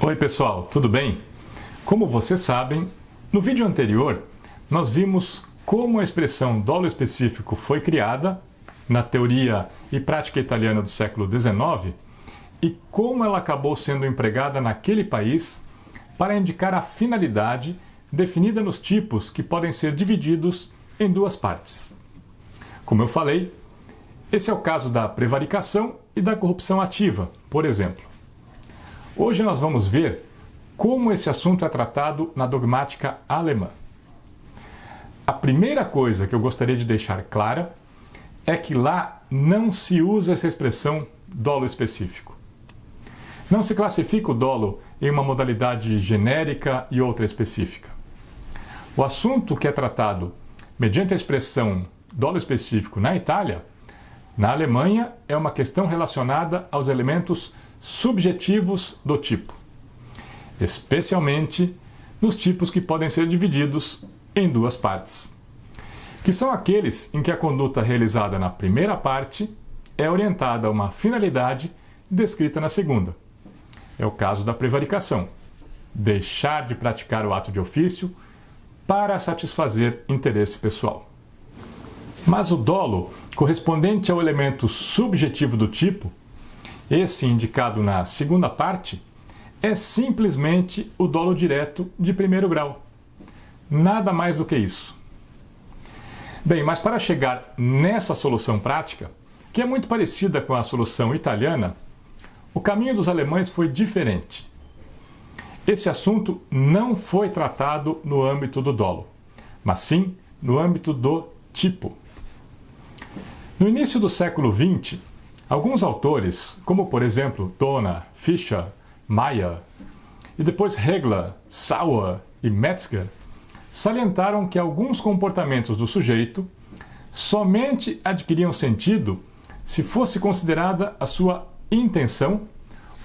Oi pessoal, tudo bem? Como vocês sabem, no vídeo anterior nós vimos como a expressão dolo específico foi criada na teoria e prática italiana do século XIX e como ela acabou sendo empregada naquele país para indicar a finalidade definida nos tipos que podem ser divididos em duas partes. Como eu falei, esse é o caso da prevaricação e da corrupção ativa, por exemplo. Hoje nós vamos ver como esse assunto é tratado na dogmática alemã. A primeira coisa que eu gostaria de deixar clara é que lá não se usa essa expressão dolo específico. Não se classifica o dolo em uma modalidade genérica e outra específica. O assunto que é tratado mediante a expressão dolo específico na Itália, na Alemanha, é uma questão relacionada aos elementos subjetivos do tipo, especialmente nos tipos que podem ser divididos em duas partes, que são aqueles em que a conduta realizada na primeira parte é orientada a uma finalidade descrita na segunda. É o caso da prevaricação, deixar de praticar o ato de ofício para satisfazer interesse pessoal. Mas o dolo, correspondente ao elemento subjetivo do tipo, esse indicado na segunda parte, é simplesmente o dolo direto de primeiro grau. Nada mais do que isso. Bem, mas para chegar nessa solução prática, que é muito parecida com a solução italiana, o caminho dos alemães foi diferente. Esse assunto não foi tratado no âmbito do dolo, mas sim no âmbito do tipo. No início do século XX, alguns autores, como por exemplo Dohna, Fischer, Mayer, e depois Hegler, Sauer e Metzger, salientaram que alguns comportamentos do sujeito somente adquiriam sentido se fosse considerada a sua intenção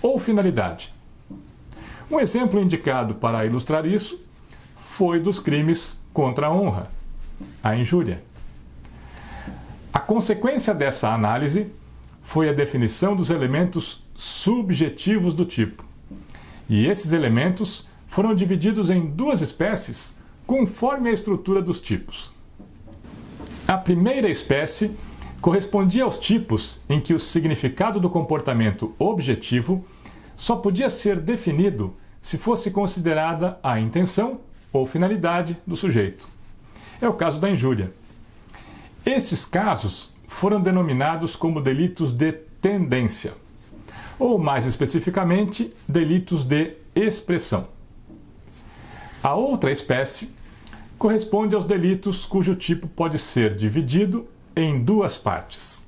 ou finalidade. Um exemplo indicado para ilustrar isso foi dos crimes contra a honra, a injúria. A consequência dessa análise foi a definição dos elementos subjetivos do tipo. E esses elementos foram divididos em duas espécies conforme a estrutura dos tipos. A primeira espécie correspondia aos tipos em que o significado do comportamento objetivo só podia ser definido se fosse considerada a intenção ou finalidade do sujeito. É o caso da injúria. Esses casos foram denominados como delitos de tendência, ou mais especificamente, delitos de expressão. A outra espécie corresponde aos delitos cujo tipo pode ser dividido em duas partes.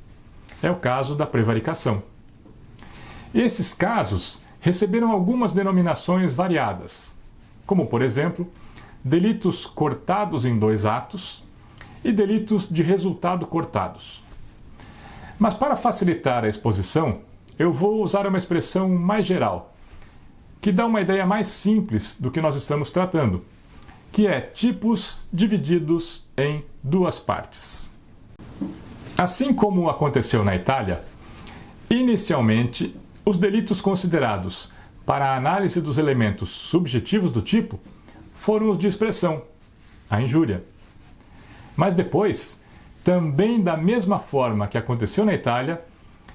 É o caso da prevaricação. Esses casos receberam algumas denominações variadas, como, por exemplo, delitos cortados em dois atos e delitos de resultado cortados. Mas para facilitar a exposição, eu vou usar uma expressão mais geral, que dá uma ideia mais simples do que nós estamos tratando, que é tipos divididos em duas partes. Assim como aconteceu na Itália, inicialmente, os delitos considerados para a análise dos elementos subjetivos do tipo foram os de expressão, a injúria. Mas depois, também da mesma forma que aconteceu na Itália,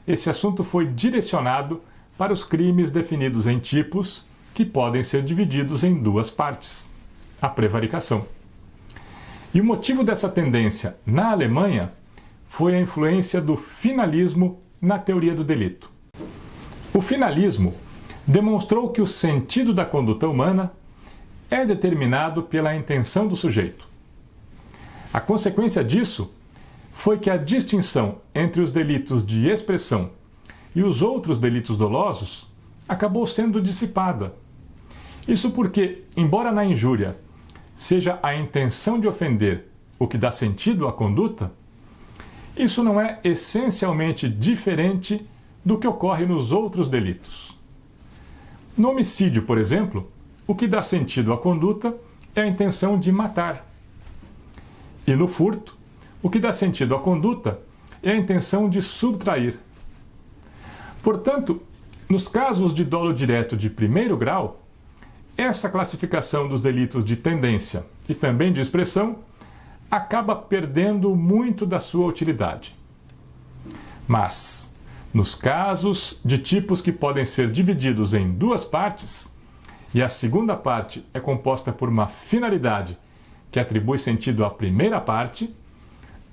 esse assunto foi direcionado para os crimes definidos em tipos que podem ser divididos em duas partes, a prevaricação. E o motivo dessa tendência na Alemanha foi a influência do finalismo na teoria do delito. O finalismo demonstrou que o sentido da conduta humana é determinado pela intenção do sujeito. A consequência disso foi que a distinção entre os delitos de expressão e os outros delitos dolosos acabou sendo dissipada. Isso porque, embora na injúria seja a intenção de ofender o que dá sentido à conduta, isso não é essencialmente diferente do que ocorre nos outros delitos. No homicídio, por exemplo, o que dá sentido à conduta é a intenção de matar. E no furto, o que dá sentido à conduta é a intenção de subtrair. Portanto, Nos casos de dolo direto de primeiro grau, essa classificação dos delitos de tendência e também de expressão acaba perdendo muito da sua utilidade. Mas, nos casos de tipos que podem ser divididos em duas partes, e a segunda parte é composta por uma finalidade que atribui sentido à primeira parte,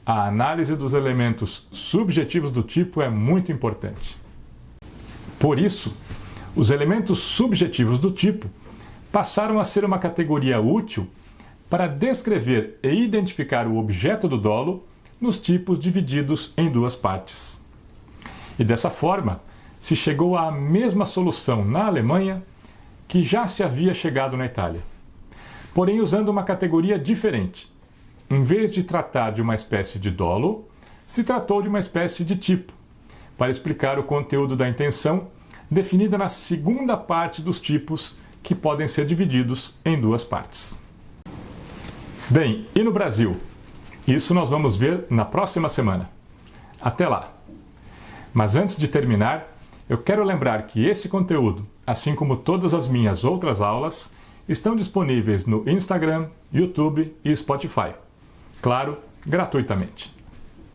a análise dos elementos subjetivos do tipo é muito importante. Por isso, os elementos subjetivos do tipo passaram a ser uma categoria útil para descrever e identificar o objeto do dolo nos tipos divididos em duas partes. E dessa forma, se chegou à mesma solução na Alemanha que já se havia chegado na Itália, porém usando uma categoria diferente. Em vez de tratar de uma espécie de dolo, se tratou de uma espécie de tipo, para explicar o conteúdo da intenção definida na segunda parte dos tipos que podem ser divididos em duas partes. Bem, e no Brasil? Isso nós vamos ver na próxima semana. Até lá! Mas antes de terminar, eu quero lembrar que esse conteúdo, assim como todas as minhas outras aulas, estão disponíveis no Instagram, YouTube e Spotify. Claro, gratuitamente.